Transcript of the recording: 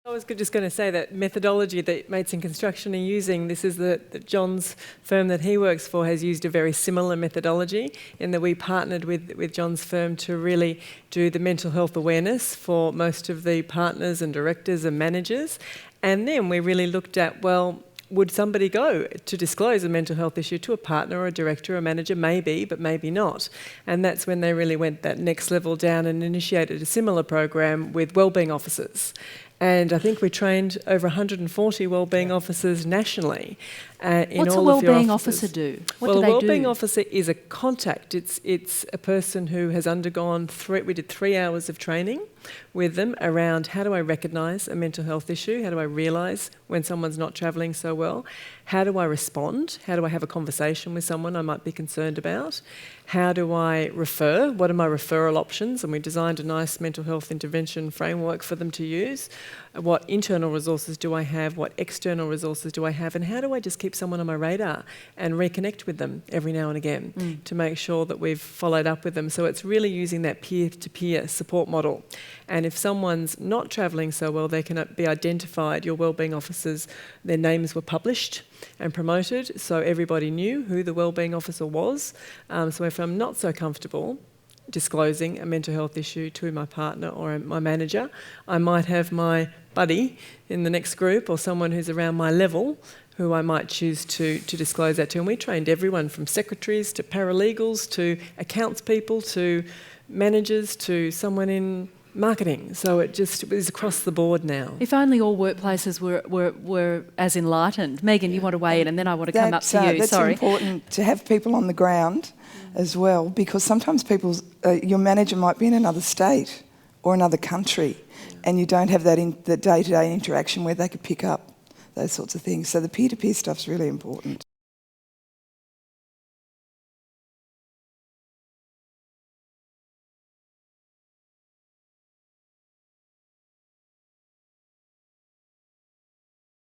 I was just going to say that methodology that Mates in Construction are using, this is that John's firm that he works for has used a very similar methodology in that we partnered with John's firm to really do the mental health awareness for most of the partners and directors and managers. And then we really looked at, well, would somebody go to disclose a mental health issue to a partner or a director or a manager? Maybe, but maybe not. And that's when they really went that next level down and initiated a similar program with wellbeing officers. And I think we trained over 140 wellbeing officers nationally. What's a wellbeing officer do? What do they do? Well, a wellbeing officer is a contact. It's a person who has undergone we did 3 hours of training with them around how do I recognise a mental health issue? How do I realise when someone's not travelling so well? How do I respond? How do I have a conversation with someone I might be concerned about? How do I refer? What are my referral options? And we designed a nice mental health intervention framework for them to use. What internal resources do I have? What external resources do I have? And how do I just keep someone on my radar and reconnect with them every now and again to make sure that we've followed up with them? So it's really using that peer-to-peer support model. And if someone's not travelling so well, they can be identified. Your wellbeing officers, their names were published and promoted, so everybody knew who the wellbeing officer was. So if I'm not so comfortable disclosing a mental health issue to my partner or my manager, I might have my buddy in the next group or someone who's around my level who I might choose to disclose that to. And we trained everyone from secretaries to paralegals to accounts people to managers to someone in marketing. So it was across the board now. If only all workplaces were as enlightened. Megan, you want to weigh in, and then I want to come up to you. That's important to have people on the ground as well, because sometimes your manager might be in another state or another country, and you don't have that the day-to-day interaction where they could pick up those sorts of things. So the peer-to-peer stuff's really important.